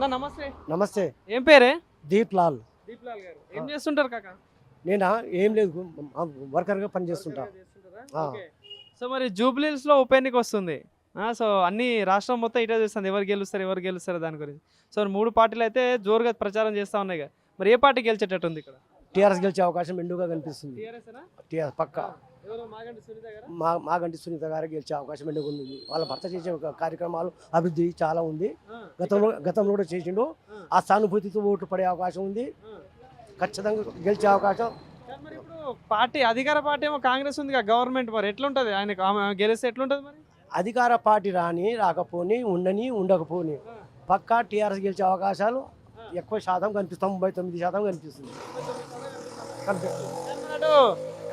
అన్న నమస్తే. నమస్తే. ఏం పేరే? దీప్ లాల్. దీప్ లాల్ గారు ఏం చేస్తుంటారు కాక? నేనా ఏం లేదు, వర్కర్గా పని చేస్తుంటా. ఓకే. సో మరి జూబ్లీహిల్స్ లో ఉప ఎన్నిక వస్తుంది. సో అన్ని రాష్ట్రం మొత్తం ఇటే చూస్తుంది ఎవరు గెలుస్తారు దాని గురించి. సో 3 పార్టీలు అయితే జోరుగా ప్రచారం చేస్తూ ఉన్నాయి కదా. మరి ఏ పార్టీ గెలిచేటట్టు ఉంది ఇక్కడ? టీఆర్ఎస్ గెలిచే అవకాశం మెండుగా కనిపిస్తుంది. టీఆర్ఎస్ పక్క మాగంటి సునీత గారు గెలిచే అవకాశం మెండుగా ఉంది. వాళ్ళ భర్త చేసే కార్యక్రమాలు అభివృద్ధి చాలా ఉంది. గతంలో కూడా చేసిండు. ఆ సానుభూతితో ఓట్లు పడే అవకాశం ఉంది. ఖచ్చితంగా గెలిచే అవకాశం. మరి ఇప్పుడు పార్టీ అధికార పార్టీ ఏమో కాంగ్రెస్ ఉంది గవర్నమెంట్, మరి ఎట్లుంటది ఆయనకు గెలిస్తే ఎట్లుంటది? మరి అధికార పార్టీ రాకపోని ఉండని ఉండకపోని పక్కా టీఆర్ఎస్ గెలిచే అవకాశాలు ఎక్కువ శాతం కనిపిస్తాం. 99% కనిపిస్తుంది.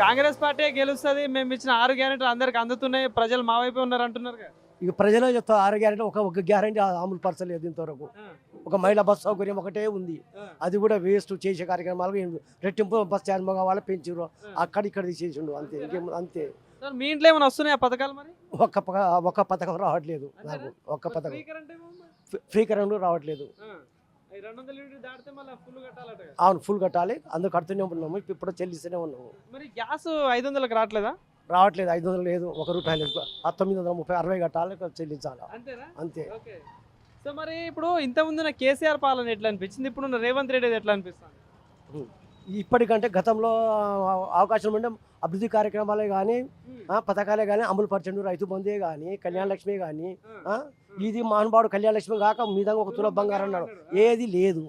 కాంగ్రెస్ పార్టీ గెలుస్తుంది, మేము ఇచ్చిన 6 గ్యారెంటీలు అందరికి అందుతున్నాయి, ప్రజలు మా వైపే ఉన్నారు అంటున్నారు. ఇక ప్రజలే చెప్తారు 6 గ్యారెంటీ, ఒక గ్యారెంటీ అమలు పరచలేదు ఇంతవరకు. ఒక మహిళా బస్ సౌకర్యం ఒకటే ఉంది, అది కూడా వేస్ట్. చేసే కార్యక్రమాలు రెట్టింపు బస్ ఛార్జ్ మగవాళ్ళు పెంచారు, అక్కడ తీసేసిండు అంతే. ఇంకేం మీ ఇంట్లో ఏమైనా వస్తున్నాయి ఆ పథకాలు? మరి ఒక్క పథకం రావట్లేదు నాకు. ఒక్క పథకం ఫ్రీ కరెంట్ రావట్లేదు. అవును, ఫుల్ కట్టాలి. అందుకు కడుతూనే ఉన్నాము, ఇప్పుడు చెల్లిస్తూనే ఉన్నాము. మరి గ్యాస్ 500కి రావట్లేదా? రావట్లేదు. 500 లేదు, ₹1 లేదు. 930, 60 కట్టాలి, చెల్లించాలి అంతే. సో మరి ఇప్పుడు ఇంతకుముందున్న కేసీఆర్ పాలన ఎట్లా అనిపించింది, ఇప్పుడు రేవంత్ రెడ్డి ఎట్లా అనిపిస్తుంది? ఇప్పటికంటే గతంలో అవకాశం ఉండే అభివృద్ధి కార్యక్రమాలే కానీ పథకాలే కానీ అమలు పరచండు. రైతు బంధే కానీ కళ్యాణ లక్ష్మి కానీ ఇది మహానుభావుడు కళ్యాణ లక్ష్మి కాక మీదంగా ఒక తుల బంగారం అన్నాడు, ఏది లేదు.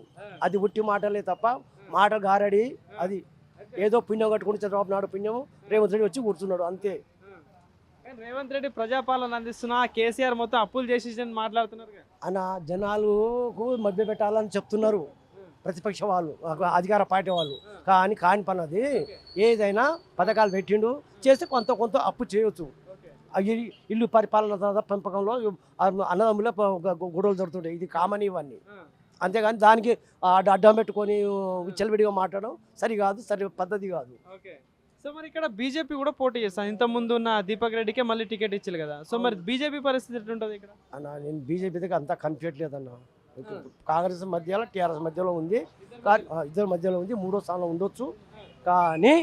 అది ఉట్టి మాటలే తప్ప మాట గారడి. అది ఏదో పుణ్యం కట్టుకుని చంద్రబాబు నాయుడు పుణ్యము రేవంత్ రెడ్డి వచ్చి కూర్చున్నాడు అంతే. రేవంత్ రెడ్డి ప్రజాపాలన అందిస్తున్నా, కేసీఆర్ మొత్తం అప్పులు చేసి మాట్లాడుతున్నారు అన్న. జనాలకు మధ్య పెట్టాలని చెప్తున్నారు ప్రతిపక్ష వాళ్ళు, అధికార పార్టీ వాళ్ళు. కాని పని అది. ఏదైనా పథకాలు పెట్టిండు, చేస్తే కొంత అప్పు చేయొచ్చు. ఇల్లు పరిపాలన పెంపకంలో అన్నదమ్ముల గొడవలు జరుగుతుంటాయి, ఇది కామన్ ఇవన్నీ. అంతేగాని దానికి అడ్డం పెట్టుకొని విచ్చలవిడిగా మాట్లాడడం సరికాదు, పద్ధతి కాదు. సో మరి ఇక్కడ బీజేపీ కూడా పోటీ చేస్తాను. ఇంత ముందు ఉన్న దీపక్ రెడ్డికే మళ్ళీ టికెట్ ఇచ్చారు కదా. సో మరి బీజేపీ పరిస్థితి ఎట్లుంటుంది ఇక్కడ? అన్న నేను బీజేపీ దగ్గర అంతా కన్ఫ్యూట్ లేదన్న. కాంగ్రెస్ మధ్యలో టీఆర్ఎస్ మధ్యలో ఉంది, ఇద్దరు మధ్యలో ఉంది. 3వ స్థానంలో ఉండొచ్చు. కానీ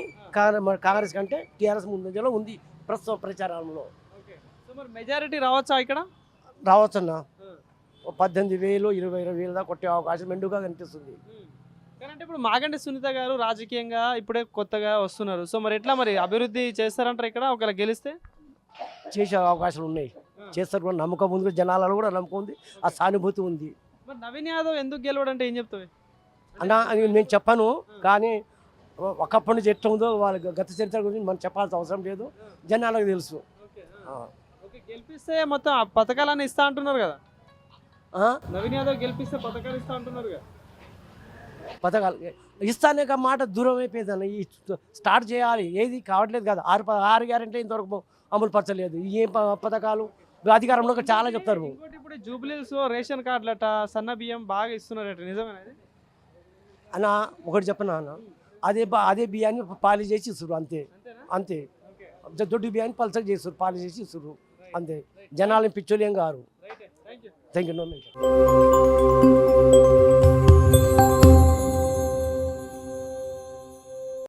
కాంగ్రెస్ కంటే టీఆర్ఎస్ మధ్యలో ఉంది ప్రస్తుతం ప్రచారంలో. మెజారిటీ రావచ్చా ఇక్కడ? రావచ్చు అన్న. 18,000, 20,000 దాకా కొట్టే అవకాశం మెండుగా కనిపిస్తుంది. కానీ ఇప్పుడు మాగంటి సునీత గారు రాజకీయంగా ఇప్పుడే కొత్తగా వస్తున్నారు. సో మరి ఎట్లా మరి అభివృద్ధి చేస్తారంటారు ఇక్కడ? ఒకవేళ గెలిస్తే చేసే అవకాశాలు ఉన్నాయి, చేస్తారు కూడా. నమ్మకం ఉంది, జనాలలో కూడా నమ్మకం ఉంది, ఆ సానుభూతి ఉంది. మరి నవీన్ యాదవ్ ఎందుకు గెలవడంటే ఏం చెప్తావు అన్న? నేను చెప్పాను, కానీ ఒకప్పటి నుంచి ఎట్లా ఉందో వాళ్ళ గత చరిత్ర గురించి మనం చెప్పాల్సిన అవసరం లేదు, జనాలకు తెలుసు. గెలిపిస్తే మొత్తం ఆ పథకాలన్నీ ఇస్తా అంటున్నారు కదా. నవీన్ యాదవ్ గెలిపిస్తే పథకాలు ఇస్తా అంటున్నారు కదా. పథకాలు ఇస్తానే మాట దూరం అయిపోయిందన్న. ఈ స్టార్ట్ చేయాలి, ఏది కావట్లేదు కదా. 6 గ్యారెంటీ ఇంతవరకు అమలు పరచలేదు. ఏ పథకాలు అధికారంలో చాలా చెప్తారు. ఇప్పుడు జూబ్లీహిల్స్ రేషన్ కార్డులట, సన్న బియ్యం బాగా ఇస్తున్నారట, నిజమేనా అన్న? ఒకటి చెప్పనా అన్న, అదే బియ్యాన్ని పాలిష్ చేసి ఇస్తారు అంతే. దొడ్డు బియ్యాన్ని పల్సర్ చేస్తారు, పాలిష్ చేసి ఇస్తారు అంతే. జనాలను పిచ్చోలేం గారు. Thank you.